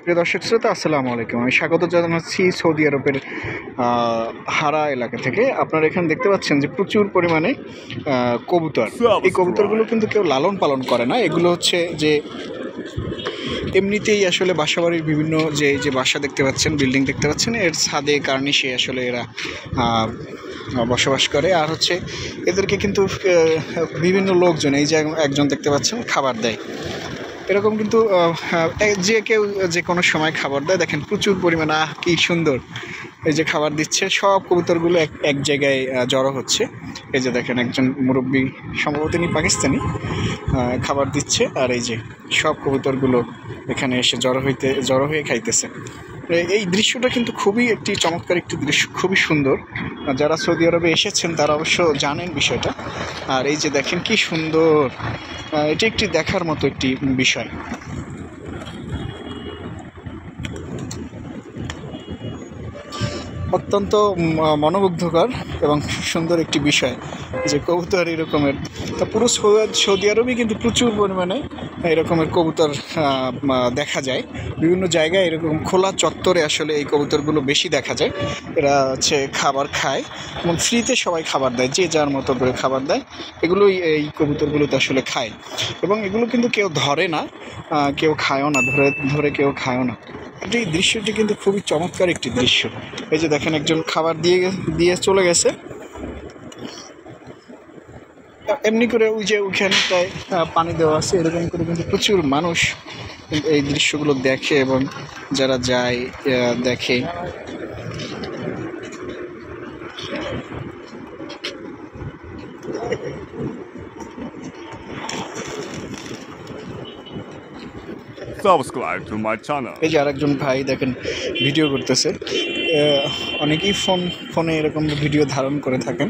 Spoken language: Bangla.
প্রিয় দর্শক শ্রোতা, আসসালামু আলাইকুম। আমি স্বাগত জানাচ্ছি সৌদি আরবের হারা এলাকা থেকে। আপনারা এখানে দেখতে পাচ্ছেন যে প্রচুর পরিমাণে কবুতর। এই কবুতরগুলো কিন্তু কেউ লালন পালন করে না, এগুলো হচ্ছে যে এমনিতেই আসলে বাসাবাড়ির বিভিন্ন যে বাসা দেখতে পাচ্ছেন, বিল্ডিং দেখতে পাচ্ছেন, এর ছাদে কার্নিশে আসলে এরা বসবাস করে। আর হচ্ছে এদেরকে কিন্তু বিভিন্ন লোকজন, এই যে একজন দেখতে পাচ্ছেন, খাবার দেয়। এরকম কিন্তু যে কেউ যে কোনো সময় খাবার দেয়। দেখেন প্রচুর পরিমাণে, কি সুন্দর এই যে খাবার দিচ্ছে। সব কবুতরগুলো এক জায়গায় জড়ো হচ্ছে। এই যে দেখেন একজন মুরব্বী, সম্ভবত তিনি পাকিস্তানি, খাবার দিচ্ছে। আর এই যে সব কবুতরগুলো এখানে এসে জড়ো হয়ে খাইতেছে। এই দৃশ্যটা কিন্তু খুবই একটি চমৎকার একটি দৃশ্য, খুবই সুন্দর। যারা সৌদি আরবে এসেছেন তারা অবশ্য জানেন বিষয়টা। আর এই যে দেখেন কি সুন্দর, এটি একটি দেখার মতো একটি বিষয়। অত্যন্ত মনোমুগ্ধকর এবং সুন্দর একটি বিষয় যে কবুতর এরকমের। তা পুরো সৌদি আরবে কিন্তু প্রচুর পরিমাণে এরকমের কবুতর দেখা যায়। বিভিন্ন জায়গায় এরকম খোলা চত্বরে আসলে এই কবুতরগুলো বেশি দেখা যায়। এরা হচ্ছে খাবার খায় এবং ফ্রিতে সবাই খাবার দেয়, যে যার মতো করে খাবার দেয়। এগুলোই এই কবুতরগুলোতে আসলে খায় এবং এগুলো কিন্তু কেউ ধরে না, কেউ খায়ও না, ধরে কেউ খায়ও না। এই দৃশ্যটি কিন্তু খুবই চমৎকার একটি দৃশ্য। এই যে দেখেন একজন খাবার দিয়ে চলে গেছে। এমনি করে ওই যে ওইখানটায় পানি দেওয়া আছে, এরকম করে কিন্তু প্রচুর মানুষ এই দৃশ্যগুলো দেখে এবং যারা যায় দেখে। Subscribe to my channel. এই যে আরেকজন ভাই দেখেন ভিডিও করতেছে। অনেকেই ফোনে এরকম ভিডিও ধারণ করে থাকেন।